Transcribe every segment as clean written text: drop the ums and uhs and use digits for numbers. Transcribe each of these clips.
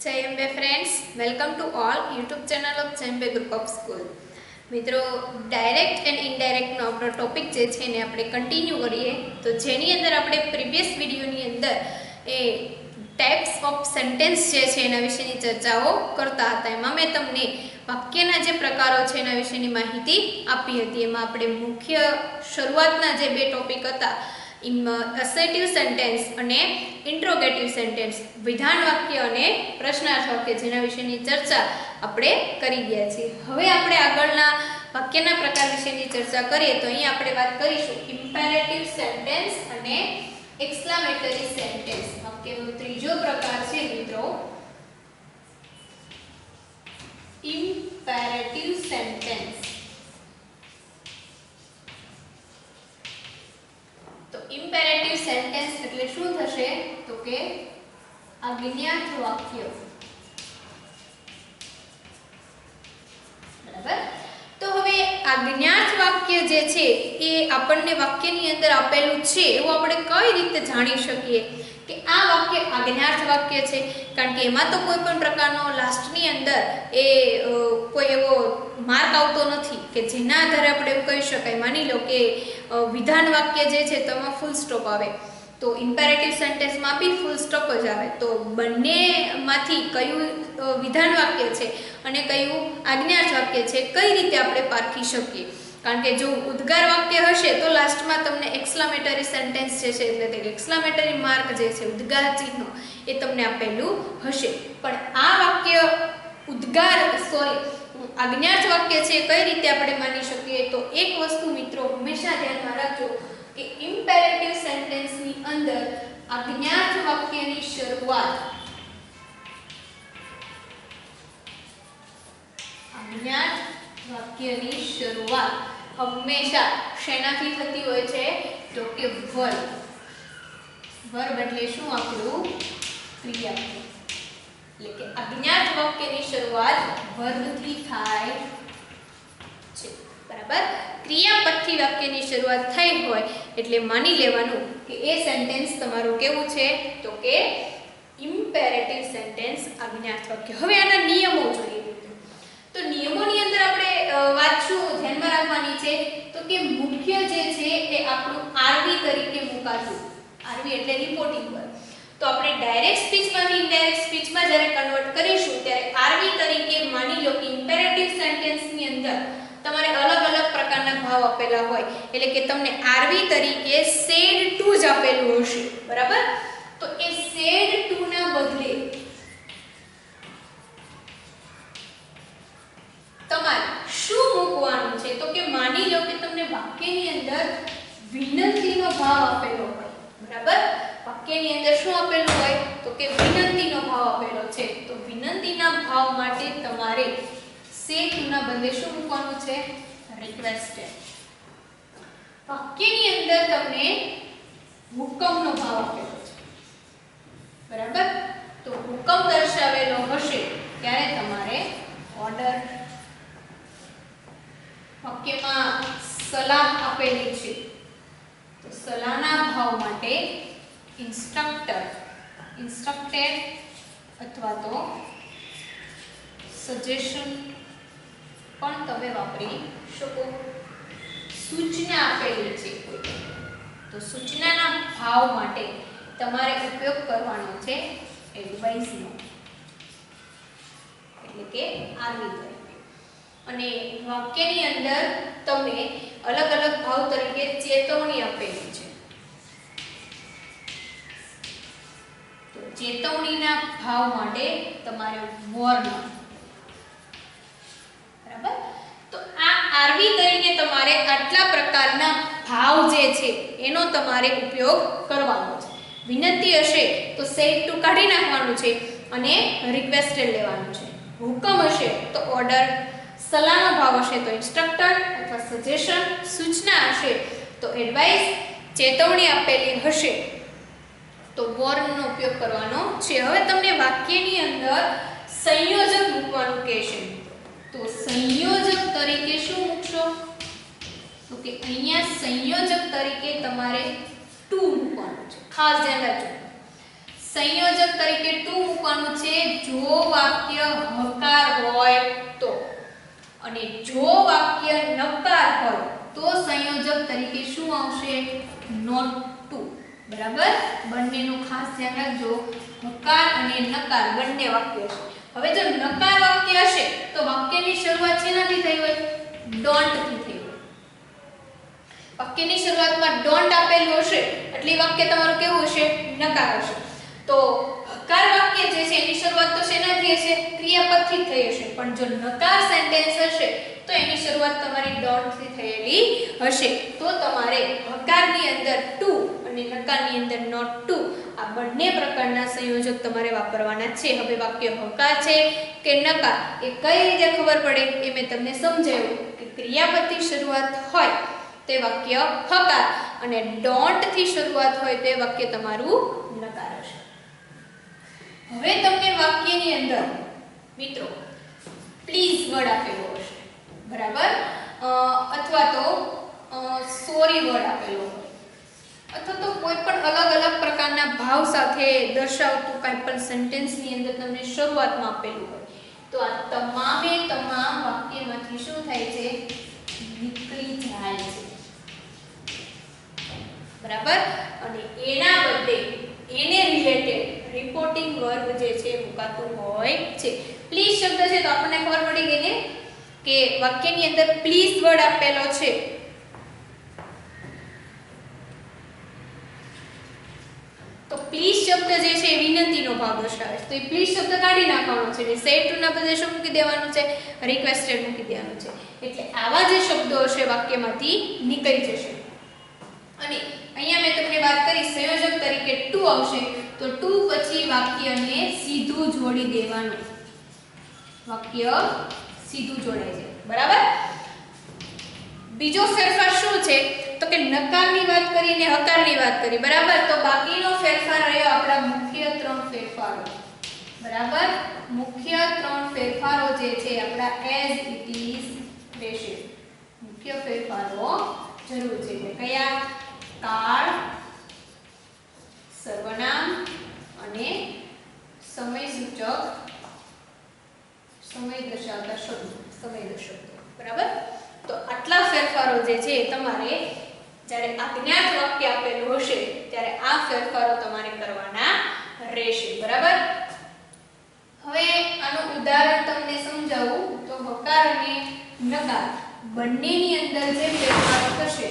જય Ambe friends, welcome to all YouTube channel of જય Ambe group of school. મિત્રો, direct and ઇનડાયરેક્ટનો આપણો ટોપિક જે છે એને આપણે કન્ટિન્યુ કરીએ. તો જેની અંદર આપણે પ્રીવિયસ વિડીયોની અંદર એ ટાઈપ્સ ઓફ સેન્ટેન્સ જે છે એના વિશેની ચર્ચાઓ કરતા હતા. એમાં મેં તમને વાક્યના જે પ્રકારો છે એના વિશેની માહિતી આપી હતી. એમાં આપણે મુખ્ય શરૂઆતના જે બે ટોપિક હતા, અસર્ટિવ સેન્ટેન્સ અને ઇન્ટ્રોગેટિવ સેન્ટેન્સ, વિધાન વાક્ય અને પ્રશ્નાર્થ વાક્ય, જેના વિશેની ચર્ચા આપણે કરી ગયા છીએ. હવે આપણે આગળના વાક્યના પ્રકાર વિશેની ચર્ચા કરીએ તો અહીં આપણે વાત કરીશું ઇમ્પેરેટિવ સેન્ટેન્સ અને એક્સક્લેમેટરી સેન્ટેન્સ. વાક્યનો ત્રીજો પ્રકાર છે મિત્રો ઇમ્પેરેટિવ સેન્ટેન્સ. તો ઇમ્પેરેટિવ સેન્ટેન્સ એટલે શું થશે તો કે આજ્ઞાર્થ વાક્ય. બરાબર. તો હવે આજ્ઞાર્થ વાક્ય જે છે એ આપણને વાક્યની અંદર આપેલું છે એવું આપણે કઈ રીતે જાણી શકીએ કે આ વાક્ય આજ્ઞાર્થ વાક્ય છે? કારણ કે એમાં તો કોઈ પણ પ્રકારનો લાસ્ટની અંદર એ કોઈ એવો માર્ક આવતો નથી કે જેના આધારે આપણે એવું કહી શકાય. માની લો કે વિધાન વાક્ય જે છે તો એમાં ફૂલ સ્ટોપ આવે, તો ઇમ્પેરેટિવ સેન્ટેન્સમાં બી ફૂલ સ્ટોપ જ આવે. તો બંનેમાંથી કયું વિધાન વાક્ય છે અને કયું આજ્ઞાર્થ વાક્ય છે કઈ રીતે આપણે પારખી શકીએ? કારણ કે જો ઉદ્ગાર વાક્ય હશે તો લાસ્ટમાં તમને એક્સક્લેમેટરી સેન્ટેન્સ જે છે એટલે કે એક્સક્લેમેટરી માર્ક જે છે, ઉદ્ગાર ચિહ્ન, એ તમને આપેલું હશે. પણ આ વાક્ય આજ્ઞાર્થ વાક્ય છે કઈ રીતે આપણે માની શકીએ? તો એક વસ્તુ મિત્રો હંમેશા ધ્યાનમાં રાખજો કે ઇમ્પેરેટિવ સેન્ટેન્સની અંદર આજ્ઞાર્થ વાક્યની શરૂઆત હંમેશા શેનાથી થતી હોય છે? તો કે વર્બ એટલે શું? આપણું ક્રિયાપદ. એટલે કે આજ્ઞાર્થ વાક્યની શરૂઆત વર્બથી થાય છે. બરાબર. ક્રિયાપદથી વાક્યની શરૂઆત થઈ હોય એટલે માની લેવાનું કે એ સેન્ટેન્સ તમારું કેવું છે? તો કે ઇમ્પેરેટિવ સેન્ટેન્સ, આજ્ઞાર્થ વાક્ય. હવે આના નિયમો જોઈએ. તો નિયમોની અંદર આપણે વાત શું ધ્યાનમાં રાખવાની છે તો કે મુખ્ય જે છે એ આપણું આરવી તરીકે મુકાતું. આરવી એટલે રિપોર્ટિંગ વર્બ. તો આપણે ડાયરેક્ટ સ્પીચમાંથી ઇનડાયરેક્ટ સ્પીચમાં જ્યારે કન્વર્ટ કરીશું ત્યારે આરવી તરીકે માની લો કે ઇમ્પેરેટિવ સેન્ટેન્સની અંદર તમારે અલગ અલગ પ્રકારના ભાવ આપેલા હોય, એટલે કે તમને આરવી તરીકે સેડ ટુ જ આપેલું હશે. બરાબર. તો એ સેડ ટુ ના બદલે તમારે શું મૂકવાનું છે? તો કે માની લો કે તમને વાક્યની અંદર વિનંતીનો ભાવ આપેલો હોય. બરાબર. વાક્યની અંદર શું આપેલું હોય? તો કે વિનંતીનો ભાવ આપેલો છે. તો વિનંતીના ભાવ માટે તમારે સેડ ટુ ના બદલે શું મૂકવાનું છે? રિક્વેસ્ટેડ. વાક્યની અંદર તમને હુકમનો ભાવ આપેલો છે. બરાબર. તો હુકમ દર્શાવેલો હશે ત્યારે તમારે ઓર્ડર. વાક્યમાં સલાહ આપેલી છે તો સલાહના ભાવ માટે ઇન્સ્ટ્રક્ટેડ અથવા તો સજેશન પણ તમે વાપરી શકો. સૂચના આપેલી છે તો સૂચનાના ભાવ માટે તમારે ઉપયોગ કરવાનો છે એડવાઇસનો, એટલે કે આરવી તરીકે. અને વાક્યની અંદર તમને અલગ અલગ ભાવ તરીકે ચેતવણી આપેલી છે. તો ચેતવણીના ભાવ માટે તમારે વોર્ન. બરાબર. તો આ આરવી તરીકે તમારે આટલા પ્રકારના ભાવ જે છે એનો તમારે ઉપયોગ કરવાનો છે. વિનંતી હશે તો સેડ ટુ કાઢી નાખવાનું છે અને રિક્વેસ્ટેડ લેવાનું છે. હુકમ હશે તો ઓર્ડર, સલાહનો ભાવ હશે તો ઇન્સ્ટ્રક્ટર અથવા સજેશન, સૂચના હશે તો એડવાઇસ, ચેતવણી આપેલી હશે તો વોર્નનો ઉપયોગ કરવાનો છે. હવે તમને વાક્યની અંદર સંયોજક મૂકવાનું કહેશે. તો સંયોજક તરીકે શું મૂકશો? તો કે અહીંયા સંયોજક તરીકે તમારે ટુ મૂકવાનું છે. ખાસ ધ્યાન રાખજો. સંયોજક તરીકે ટુ મૂકવાનું છે જો વાક્ય હકાર હોય તો, અને જો વાક્ય નકાર હોય તો સંયોજક તરીકે શું આવશે? Not two. બરાબર, બંનેનું ખાસ ધ્યાન રાખજો. હકાર અને નકાર બંને વાક્ય છે. હવે જો નકાર વાક્ય હશે તો વાક્યની શરૂઆત શેનાથી થઈ હોય? ડોન્ટ થી થઈ હોય. વાક્યની શરૂઆતમાં ડોન્ટ આપેલું હશે એટલે વાક્ય તમારું કેવું હશે? નકાર હશે. તો હકાર વાક્ય જે છે એની શરૂઆત તો શેનાથી હશે? ક્રિયાપદથી થઈ હશે. પણ જો નકાર સેન્ટેન્સ હશે તો એની શરૂઆત તમારી ડોન્ટ થી થયેલી હશે. તો તમારે હકારની અંદર ટુ અને નકારની અંદર નોટ ટુ આ બંને પ્રકારના સંયોજક તમારે વાપરવાના છે. હવે વાક્ય હકાર છે કે નકાર એ કઈ રીતે ખબર પડે એ મેં તમને સમજાવ્યું કે ક્રિયાપદથી શરૂઆત હોય તે વાક્ય હકાર અને ડોન્ટ થી શરૂઆત હોય તે વાક્ય તમારું નકાર હશે. હવે તમને વાક્યની અંદર મિત્રો પ્લીઝ વર્ડ આપેલો હશે, બરાબર, અથવા તો સોરી વર્ડ આપેલો હોય, અથવા તો કોઈ પણ અલગ અલગ પ્રકારના ભાવ સાથે દર્શાવતું કંઈ પણ સેન્ટેન્સની અંદર તમને શરૂઆતમાં આપેલું હોય તો આ તમામે તમામ વાક્યમાંથી શું થાય છે? નીકળી જાય છે. બરાબર, અને એના બદલે એને રિલેટેડ રિપોર્ટિંગ વર્બ જે છે મુકાતું હોય છે. પ્લીઝ શબ્દ છે તો આપણને ખબર પડી ગઈ ને કે વાક્યની અંદર પ્લીઝ વર્ડ આપેલો છે. તો પ્લીઝ શબ્દ જે છે વિનંતીનો ભાવ દર્શાવે છે. તો એ પ્લીઝ શબ્દ કાઢી નાખવાનો છે અને સેડ ટુ ના બદલે શું મૂકી દેવાનું છે? રિક્વેસ્ટેડ મૂકી દેવાનું છે. એટલે આવા જે શબ્દો હશે વાક્યમાંથી નીકળી જશે. અને અહીંયા મેં તમને વાત કરી સંયોજક તરીકે ટુ આવશે તો ટુ પછી વાક્યને સીધું જોડી દેવાનું. વાક્ય સીધું જોડાય છે. બરાબર, બીજો ફેરફાર શું છે તો કે નકારની વાત કરીને હકારની વાત કરી. બરાબર, તો બાકીનો ફેરફાર રહ્યો આપણા મુખ્ય ત્રણ ફેરફારો. બરાબર, મુખ્ય ત્રણ ફેરફારો જે છે આપણા એઝ ઇટ ઇઝ રહેશે. મુખ્ય ફેરફારો જરૂર છે. કયા? કાળ, સર્વનામ અને સમય સૂચક, સમય દર્શાવતા શબ્દો, સમય દર્શાવતો. બરાબર, તો આટલા ફેરફારો જે છે તમારે જ્યારે અજ્ઞાત વાક્ય આપેલું હશે ત્યારે આ ફેરફારો તમારે કરવાના રહેશે. બરાબર, હવે આનું ઉદાહરણ તમને સમજાવું તો હકાર અને નકાર બંનેની અંદર જે ફેરફાર થશે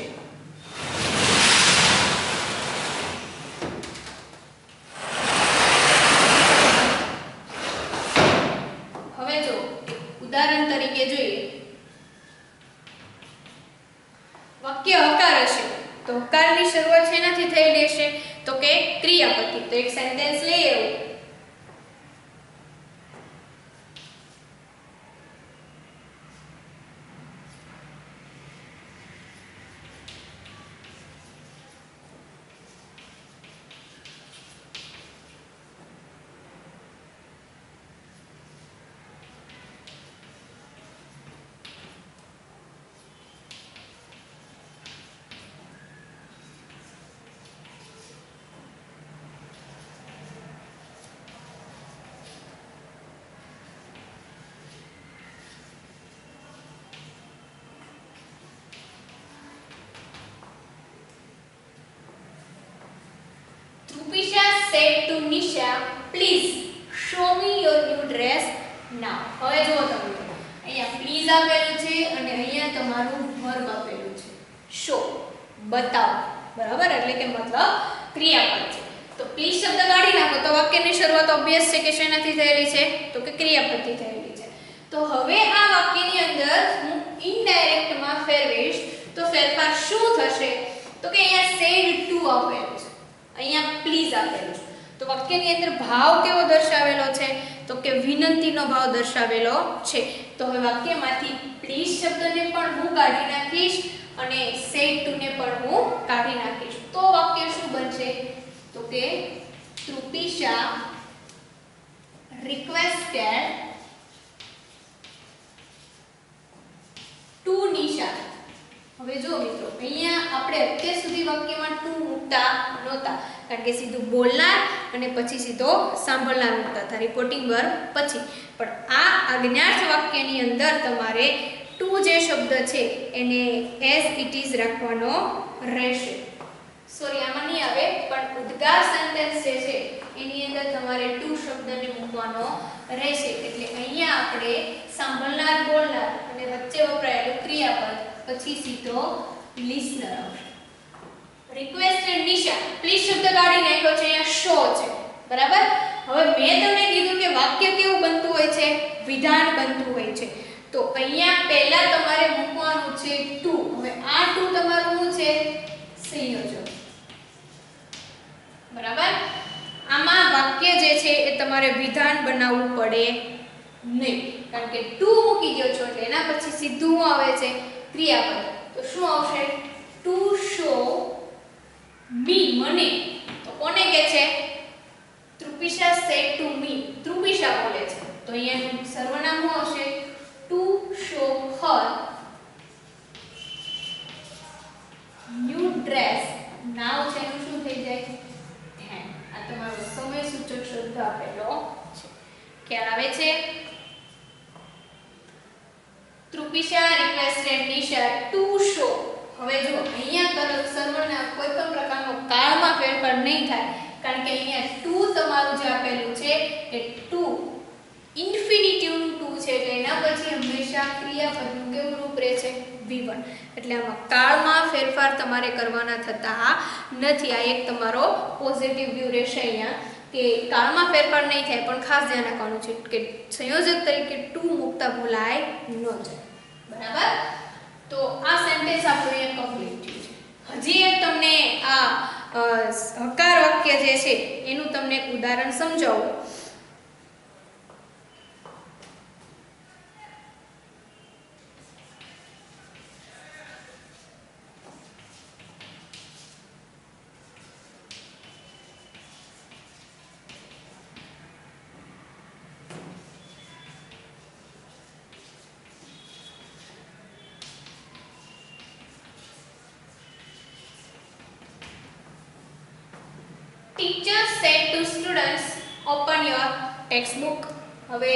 ઉદાહરણ તરીકે જોઈએ. વાક્ય હકાર હશે તો હકારની શરૂઆત શેનાથી થયેલી હશે તો કે ક્રિયાપદથી. તો એક સેન્ટેન્સ લઈએ એવું Rupisha said to Nisha, please show me your new dress now. હવે જુઓ તમે અહીંયા પ્લીઝ આપેલું છે અને અહીંયા તમારું વર્બ આપેલું છે શો, બતાવો. બરાબર, એટલે કે મતલબ ક્રિયાપદ છે. તો પ્લીઝ શબ્દ કાઢી નાખો તો વાક્યની શરૂઆત ઓબ્વિયસ છે કે શેનાથી થયેલી છે તો કે ક્રિયાપદથી થયેલી છે. તો હવે આ વાક્યની અંદર હું ઇનડાયરેક્ટમાં ફેરવીશ તો ફેરફાર શું થશે તો કે અહીંયા સેડ ટુ આપેલું છે, અહીંયા પ્લીઝ આપેલું છે. તો વાક્યની અંદર ભાવ કેવો દર્શાવેલો છે તો કે વિનંતીનો ભાવ દર્શાવેલો છે. તો હવે વાક્યમાંથી પ્લીઝ શબ્દને પણ હું કાઢી નાખીશ અને સેડ ટુ ને પણ હું કાઢી નાખીશ. તો વાક્ય શું બનશે તો કે Trupisha requested to Nisha. હવે જો મિત્રો અહીંયા આપણે અત્યાર સુધી વાક્યમાં ટુ મૂકતા નહોતા, કારણ કે સીધું બોલનાર અને પછી સીધો સાંભળનાર મૂકતા હતા રિપોર્ટિંગ વર્બ પછી. પણ આ આજ્ઞાર્થ વાક્યની અંદર તમારે ટુ જે શબ્દ છે એને એઝ ઇટ ઇઝ રાખવાનો રહેશે. સોરી, આમાં નહીં આવે, પણ ઉદ્ગાર સેન્ટેન્સ જે છે એની અંદર તમારે ટુ શબ્દને મૂકવાનો રહેશે. એટલે અહીંયા આપણે સાંભળનાર, બોલનાર અને વચ્ચે વપરાયેલું ક્રિયાપદ, પછી સીધો લિસનર આવશે. રિક્વેસ્ટેડ નિશા, પ્લીઝ શબ્દ કાઢી નાખ્યો છે, અહીંયા શો છે, બરાબર. હવે મેં તમને કીધું કે વાક્ય કેવું બનતું હોય છે, વિધાન બનતું હોય છે. તો અહીંયા પહેલા તમારે મૂકવાનું છે ટુ. હવે આ ટુ તમારું શું છે? સંયોજક, બરાબર. આમાં વાક્ય જે છે એ તમારે વિધાન બનાવવું પડે નહીં, કારણ કે ટુ મૂકી દો છો એટલે એના પછી સીધું શું આવે છે? ક્રિયાપદ. તો શું આવશે? ટુ શો મી, મને. તો કોને કહે છે? ત્રુપિશા સેડ ટુ મી, ત્રુપિશા બોલે છે. તો અહીંયા સર્વનામ શું આવશે? To show her new dress. Now છે એનું શું થઈ જાય? ધ્યાન. આ તમારો સમય સૂચક શબ્દ આપેલો છે. ખ્યાલ આવે છે? ત્રુપિશા રિક્વેસ્ટેડ નિશા ટુ શો. હવે જો અહીંયા સર્વનામ કોઈ પણ પ્રકારનો કાળમાં ફેરફાર નહીં થાય, કારણ કે અહીંયા ટુ તમારું જે આપેલું છે એ ટુ ઇન્ફિનિટિવનું ટુ છે, એટલે એના પછી હંમેશા ક્રિયાપદનું કેવું રૂપ રહે છે? V1. એટલે આમાં કાળમાં ફેરફાર તમારે કરવાના થતા નથી. આ એક તમારો પોઝિટિવ વ્યૂ રહેશે અહીંયા, કે કાળમાં ફેરફાર નહીં થાય, પણ ખાસ ધ્યાન રાખવાનું છે કે સંયોજક તરીકે ટુ મૂકતા ભૂલાય ન જાય, બરાબર. તો આ સેન્ટેન્સ આપણું અહીંયા કમ્પ્લીટ થયું છે. હજી એક તમને આ હકાર વાક્ય જે છે એનું તમને એક ઉદાહરણ સમજાવું. Teacher said to students, open your textbook. હવે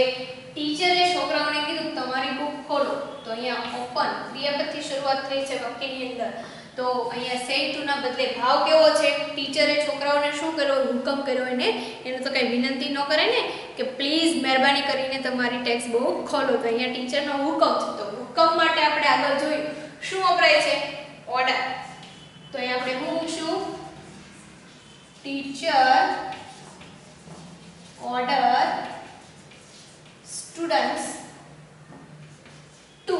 ટીચરે છોકરાઓને કીધું તમારી બુક ખોલો. તો અહીંયા ઓપન ક્રિયાપદથી શરૂઆત થઈ છે વાક્યની અંદર. તો અહીંયા said to ના બદલે ભાવ કેવો છે? ટીચરે છોકરાઓને શું કર્યો? હુકમ કર્યો. એને તો કઈ વિનંતી ન કરે ને કે પ્લીઝ મહેરબાની કરીને તમારી ટેક્સ્ટ બુક ખોલો. તો અહીંયા ટીચરનો હુકમ છે. તો હુકમ માટે આપણે આગળ જોયું શું વપરાય છે? ઓર્ડર. તો અહીંયા આપણે શું મૂકશું? Teacher order students to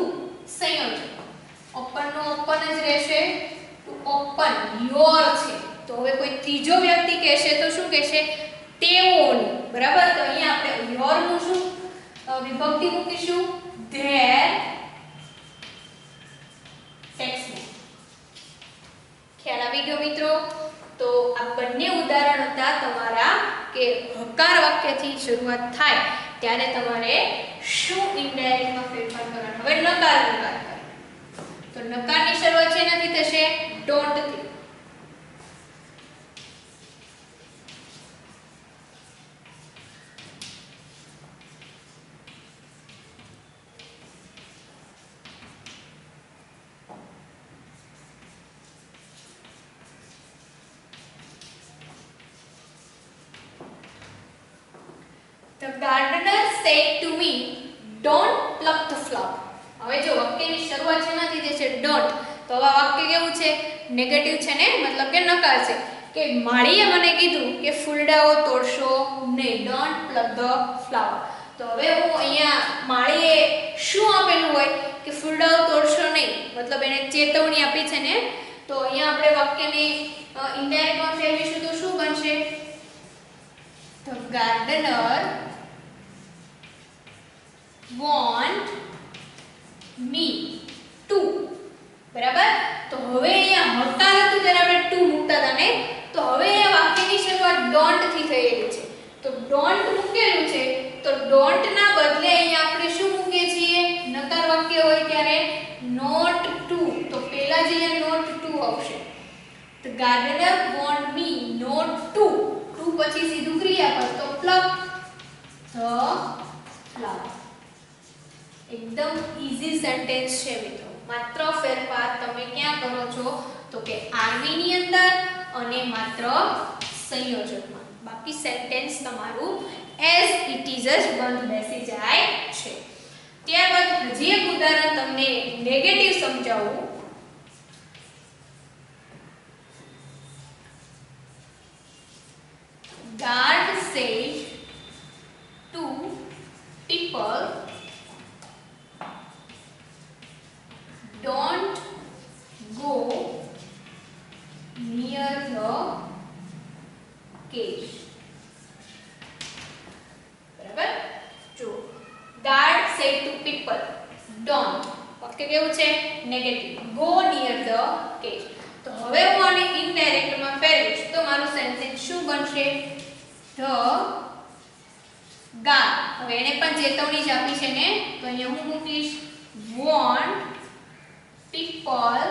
સંયોજક. ઓપન નો ઓપન જ રહેશે, ટુ ઓપન યોર છે. તો હવે કોઈ ત્રીજો વ્યક્તિ કહેશે તો શું કહેશે? તેઓની, બરાબર. તો અહીંયા આપણે યોર નું શું વિભક્તિ મૂકીશું? There textbook. ખ્યાલ આવી ગયો મિત્રો? તો આ બંને ઉદાહરણ હતા તમારા કે હકાર વાક્યથી શરૂઆત થાય ત્યારે તમારે શું ઇનડાયરેક્ટમાં ફેરફાર કરવાનો. હવે નકાર. તો નકારની શરૂઆત શેનાથી થશે? ડોન્ટ થી. The gardener said to me, don't pluck the flower. હવે જો વાક્યની શરૂઆત શેનાથી થઈ છે? ડોન્ટ. તો આ વાક્ય કેવું છે? નેગેટિવ છે ને, મતલબ કે નકાર છે. કે માળીએ મને કીધું કે ફૂલડાઓ તોડશો નહીં, ડોન્ટ પ્લક ધ ફ્લાવર. તો હવે હું અહીંયા માળીએ શું આપેલું હોય કે ફૂલડાઓ તોડશો નહીં, મતલબ એને ચેતવણી આપી છે ને. તો અહીંયા આપણે વાક્યને ઇનડાયરેક્ટમાં ફેરવીશું તો શું બનશે? The gardener want me to, બરાબર. તો હવે અહીંયા હકાર હતું ત્યારે આપણે ટુ મૂકતા હતા ને, તો હવે અહીંયા વાક્યની શરૂઆત ડોન્ટ થી થયેલી છે. તો ડોન્ટ મૂકેલું છે, તો ડોન્ટ ના બદલે અહીંયા આપણે શું મૂકીએ છીએ? નકાર વાક્ય હોય ત્યારે નોટ ટુ. તો પહેલા gardener want me not to. To પછી સીધું ક્રિયાપદ તો pluck the flower. એકદમ ઈઝી સેન્ટેન્સ છે મિત્રો. માત્ર ફેરફાર તમે ક્યાં કરો છો તો કે આરવી ની અંદર અને માત્ર સંયોજકમાં. બાકી સેન્ટેન્સ તમારું એઝ ઇટ ઇઝ જ બંધ બેસી જાય છે. ત્યારબાદ હજી એક ઉદાહરણ તમને નેગેટિવ સમજાવું. God said to people, don't go near the cage. બરાબર? જો God said to people, don't. વાક્ય કેવું છે? Negative. Go near the cage. તો હવે હું આને ઇનડાયરેક્ટ માં ફેરવીશ તો મારું સેન્ટેન્સ શું બનશે? The God. હવે એને પણ ચેતવણી જ આપી છે ને તો અહીંયા હું મૂકીશ want people.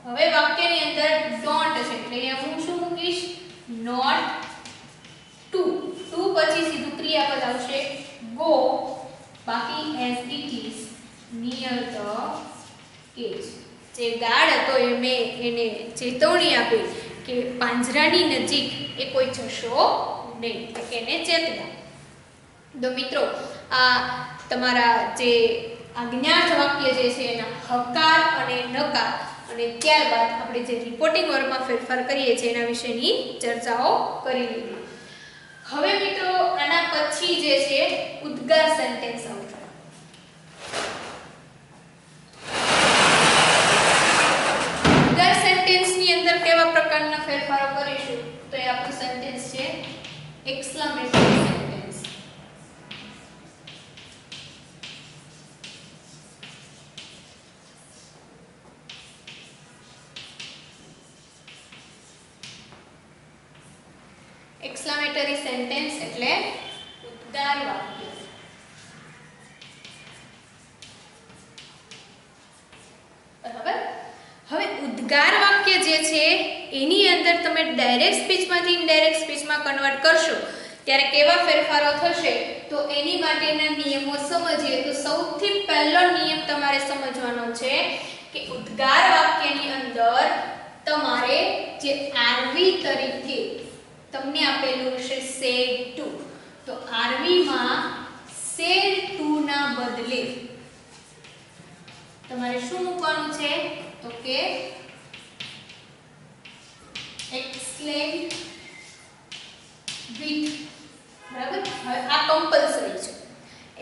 હવે વાક્યની અંદર don't છે એટલે અહીંયા હું શું મૂકીશ? not to. to પછી સીધું ક્રિયાપદ આવશે go. બાકી as it is near the cage. જે ગાર્ડ હતો મેં એને ચેતવણી આપી કે પાંજરાની નજીક એ કોઈ જશો નહીં, એટલે એને ચેતવ્યા. તો મિત્રો આ તમારા જે આજ્ઞાર્થ વાક્ય જે છે એના હકાર અને નકાર અને ત્યારબાદ આપણે જે રિપોર્ટિંગ વર્ગમાં ફેરફાર કરીએ છીએ એના વિશેની ચર્ચાઓ કરી લીધી. હવે મિત્રો આના પછી જે છે ઉદ્ગાર સેન્ટેન્સ આવશે. ઉદ્ગાર સેન્ટેન્સની અંદર કેવા પ્રકારના ફેરફારો કરીશું તો એ આપણું સેન્ટેન્સ છે એક્સક્લેમેટરી સેન્ટેન્સ. એક્સક્લેમેટરી સેન્ટેન્સ એટલે ઉદ્ગાર વાક્ય. બરાબર? હવે ઉદ્ગાર વાક્ય જે છે એની અંદર તમે ડાયરેક્ટ સ્પીચમાંથી ઇનડાયરેક્ટ સ્પીચમાં કન્વર્ટ કરશો ત્યારે કેવા ફેરફારો થશે તો એની માટેના નિયમો સમજીએ. તો સૌથી પહેલો નિયમ તમારે સમજવાનો છે કે ઉદ્ગાર વાક્યની અંદર તમારે જે આરવી તરીકે તમને આપેલું હશે said to, તો આરવી માં said to ના બદલે તમારે શું મૂકવાનું છે તો કે exclaimed with. બરાબર? હવે આ કમ્પલસરી છે.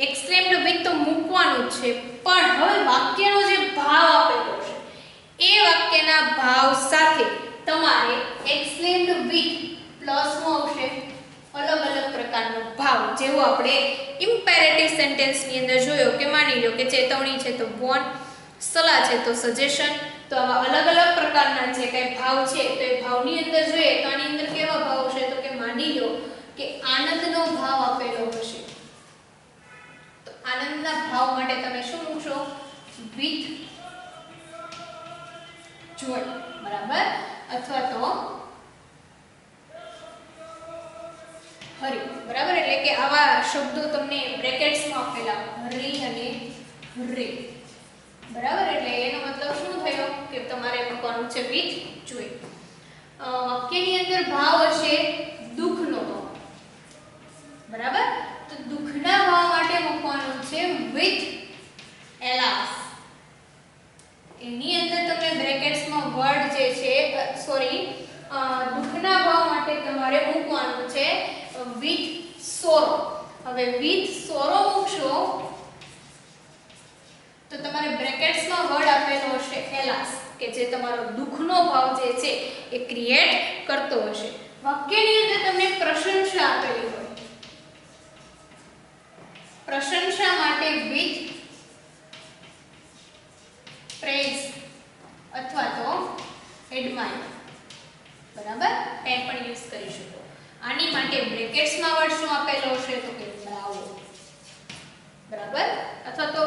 exclaimed with તો મૂકવાનું છે પણ હવે વાક્યનો જે ભાવ આપેલો છે એ વાક્યના ભાવ સાથે તમારે exclaimed with પ્લસ માં આવશે અલગ અલગ પ્રકારનો ભાવ. જેવો આપણે ઇમ્પેરેટિવ સેન્ટેન્સ ની અંદર જોયો કે માની લો કે ચેતવણી છે તો want, સલાહ છે તો સજેશન. તો આવા અલગ અલગ પ્રકારના જે કઈ ભાવ છે તો એ ભાવની અંદર જોઈએ તો આની અંદર કેવા ભાવ હશે તો કે માની લો કે આનંદનો ભાવ આપેલો હશે તો આનંદના ભાવ માટે તમે શું મૂકશો? with joy. બરાબર? અથવા તો હરી. બરાબર? એટલે કે આવા શબ્દો તમને બ્રેકેટ્સમાં આપેલા હરી અને રે. બરાબર? એટલે એનો મતલબ શું થયો કે તમારે મૂકવાનું છે with joy. વાક્યની અંદર ભાવ હશે દુઃખનો ભાવ. બરાબર? તો દુઃખના ભાવ માટે મૂકવાનું છે with alas. એની અંદર તમે બ્રેકેટ્સમાં વર્ડ જે છે દુઃખના ભાવ માટે તમારે મૂકવાનું છે with sorrow. હવે with sorrow મૂકશો તો તમારે બ્રેકેટ્સમાં વર્ડ આપેલો હશે alas કે જે તમારો દુઃખનો ભાવ જે છે એ ક્રિએટ કરતો હશે. વાક્યની અંદર તમને પ્રશંસા આપેલી હોય, પ્રશંસા માટે with praise અથવા તો admire. બરાબર? તે પણ યુઝ કરી શકો. આની માટે બ્રેકેટ્સમાં વર્ડ શું આપેલો હશે તો કે bravo. બરાબર? અથવા તો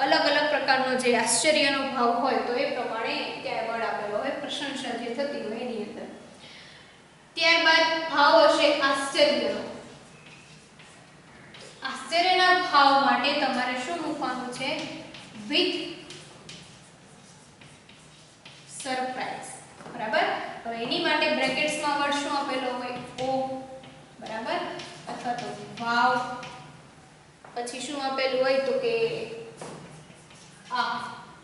અલગ અલગ પ્રકારનો જે આશ્ચર્યનો ભાવ હોય તો એ પ્રમાણે ત્યાં વર્ડ આપેલો હોય, પ્રશંસા જે થતી હોય એની અંદર. ત્યારબાદ ભાવ હશે આશ્ચર્યનો. આશ્ચર્યના ભાવ માટે તમારે શું મૂકવાનું છે? With surprise. બરાબર. હવે એની માટે બ્રેકેટ્સમાં વર્ડ શું આપેલો હોય? ઓ. બરાબર. અથવા તો વાવ. પછી શું આપેલું હોય તો કે આ.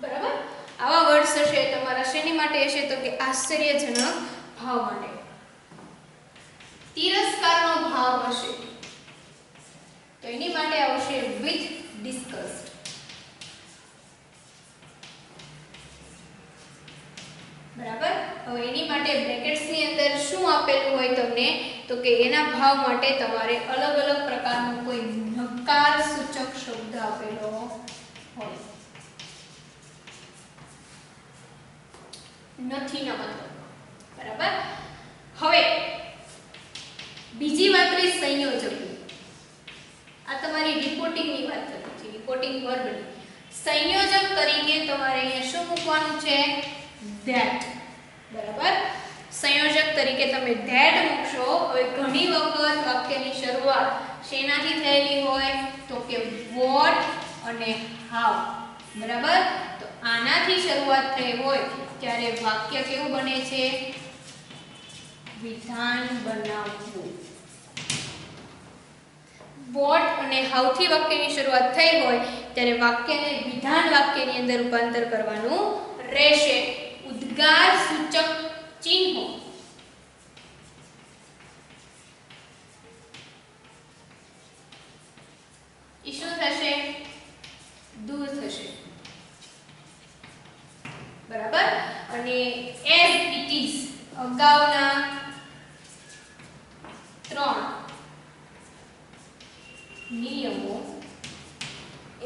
બરાબર. આવા વર્ડ્સ હશે તમારા શેની માટે હશે તો કે આશ્ચર્યજનક ભાવ માટે. તિરસ્કારનો ભાવ હશે તો એની માટે આવશે વિથ ડિસ્કસ્ડ. બરાબર. હવે એની માટે બ્રેકેટ્સ ની અંદર શું આપેલું હોય તમને તો કે એના ભાવ માટે તમારે અલગ અલગ પ્રકારનો કોઈ નકાર સૂચક શબ્દ આપેલો હોય. નથી ના મતલબ. બરાબર. હવે બીજી વાત રહી સંયોજકની. આ તમારી રિપોર્ટિંગ ની વાત થતી છે, રિપોર્ટિંગ વર્બની. સંયોજક તરીકે તમારે અહીંયા શું મૂકવાનું છે? ધેટ. બરાબર. સંયોજક તરીકે તમે ધેટ મૂકશો. હવે ઘણી વખત વાક્યની શરૂઆત શેનાથી થયેલી હોય તો કે વોટ અને હાઉ. બરાબર. તો આનાથી શરૂઆત થઈ હોય ત્યારે વાક્ય કેવું બને છે? વિધાન બનાવવું. વોટ અને હાઉ થી વાક્યની શરૂઆત થઈ હોય ત્યારે વાક્યને વિધાન વાક્યની અંદર રૂપાંતર કરવાનું રહેશે. ઉદ્ગાર સૂચક ચિહ્નો ઈ શું થશે? દૂર થશે. બરાબર. અને એઝ ઇટ ઇઝ અગાઉના 3 નિયમો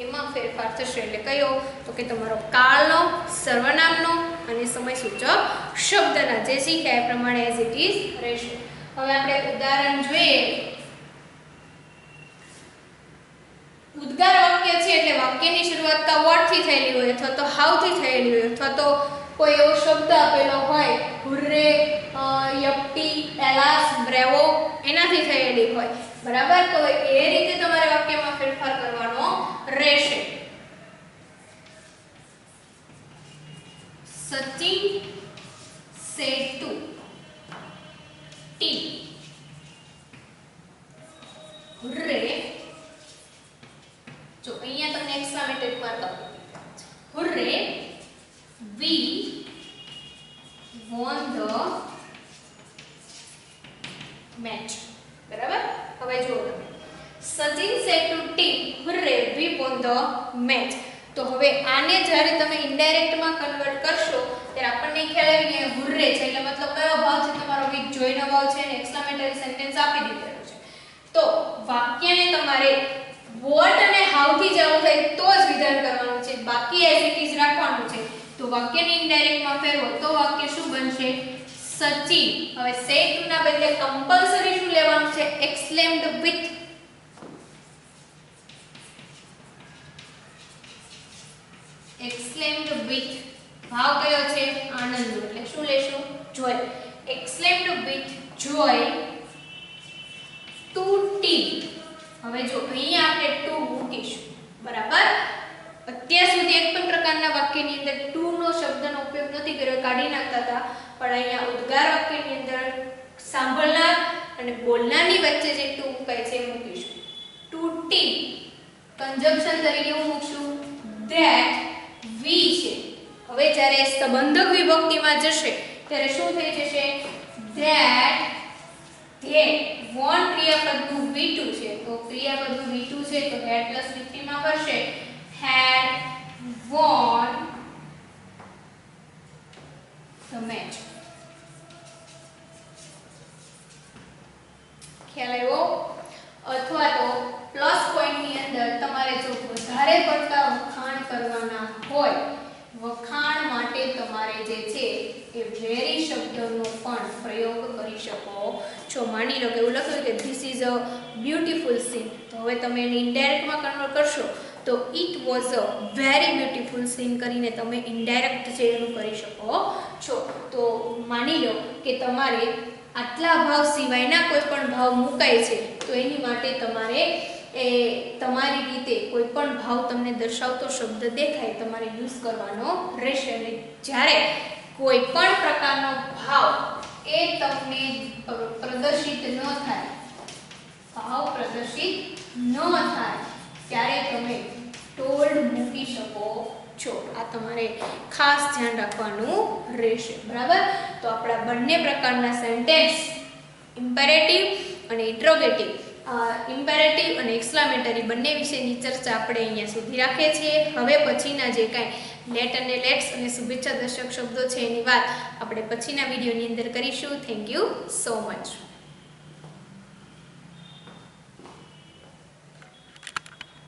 એમાં ફેરફાર થશે. એટલે કયો તો કે તમારો કાળનો, સર્વનામનો અને સમય સૂચક શબ્દના જે શીખ્યા એ પ્રમાણે એઝ ઇટ ઇઝ રહેશે. હવે આપણે ઉદાહરણ જોઈએ. ઉદ્ગાર વાક્ય છે એટલે વાક્યની શરૂઆત કા વોટ થી થયેલી હોય અથવા તો હાઉ થી થયેલી હોય અથવા તો કોઈ એવો શબ્દ આપેલો હોય હુર્રે, યપ્પી, એલાસ, બ્રેવો એનાથી થયેલી હોય. બરાબર. તો એ રીતે તમારે વાક્યમાં ફેરફાર કરવાનો રહેશે. Sachin said to tea. હુર્રે. જો અહીંયા તમને એક્સક્લેમેટરી માર્ક આપો. હુર્રે we won the match. બરાબર. હવે જુઓ તમે. Sachin said to team હુર્રે we won the match. તો હવે આને જ્યારે તમે ઇનડાયરેક્ટ માં કન્વર્ટ કરશો ત્યારે આપણને ખ્યાલ આવી કે હુર્રે છે એટલે મતલબ કયો ભાવ છે તમારો? વિથ જોઈનો ભાવ છે અને એક્સક્લેમેટરી સેન્ટેન્સ આપી દીધેલો છે. તો વાક્યને તમારે વોટ અને હાઉ થી ચાલુ થાય તો જ વિધાન કરવાનું છે, બાકી એઝ ઇટ ઇઝ રાખવાનું છે. તો વાક્યને ઇનડાયરેક્ટ માં ફેરવો તો વાક્ય શું બનશે? સચિન. હવે સેડ ટુ ના બદલે કમ્પલસરી શું લેવાનું છે? Exclaimed with. એક્સક્લેમ્ડ વિથ ભાવ કયો છે? આનંદ. એટલે શું લેશું? જોય. એક્સક્લેમ્ડ વિથ જોય ટુ ટી. હવે જો અહીંયા આપણે ટુ મૂકીશું. બરાબર. અત્યાર સુધી એક પણ પ્રકારના વાક્યની અંદર ટુ નો શબ્દનો ઉપયોગ નથી કર્યો, કાઢી નાખતા હતા. પણ અહીંયા ઉદ્ગાર વાક્યની અંદર સાંભળનાર અને બોલનારની વચ્ચે જે ટુ મુકાય છે એ મૂકીશું. Two T. કન્જંક્શન તરીકે હું મૂકશું ધેટ વી છે. હવે જ્યારે સંબંધક વિભક્તિમાં જશે ત્યારે શું થઈ જશે? ધેટ હે વોન ક્રિયાપદનું V2 છે તો ક્રિયાપદનું V2 છે તો had પ્લસ V3 માં બનશે had won the match. ખ્યાલ આવ્યો? અથવા તો પ્લસ પોઈન્ટ ની અંદર તમારે જો વધારે પડતા વખાણ કરવાના હોય, વખાણ માટે તમારે જે છે એ વેરી શબ્દનો પણ પ્રયોગ કરી શકો છો. માની લો કે એવું લખ્યું કે this is a beautiful scene, તો હવે તમે એને ઇનડાયરેક્ટમાં કન્વર્ટ કરશો તો it was a very beautiful scene કરીને તમે ઇનડાયરેક્ટ છે એનું કરી શકો છો. તો માની લો કે તમારે આટલા ભાવ સિવાયના કોઈ પણ ભાવ મુકાય છે તો એની માટે તમારે એ તમારી રીતે કોઈ પણ ભાવ તમને દર્શાવતો શબ્દ દેખાય તમારે યુઝ કરવાનો રહેશે. અને જ્યારે કોઈ પણ પ્રકારનો ભાવ એ તમને પ્રદર્શિત ન થાય, ભાવ પ્રદર્શિત ન થાય ત્યારે તમે ટોલ્ડ મૂકી શકો છો. આ તમારે ખાસ ધ્યાન રાખવાનું રહેશે. બરાબર, તો આપણા બંને પ્રકારના સેન્ટેન્સ ઇમ્પેરેટિવ અને ઇન્ટ્રોગેટિવ, ઇમ્પેરેટિવ અને એક્સક્લામેટરી બંને વિશેની ચર્ચા આપણે અહીંયા સુધી રાખીએ છીએ. હવે પછીના જે કાંઈ લેટ અને લેટ્સ અને શુભેચ્છા દર્શક શબ્દો છે એની વાત આપણે પછીના વિડીયોની અંદર કરીશું. Thank you so much.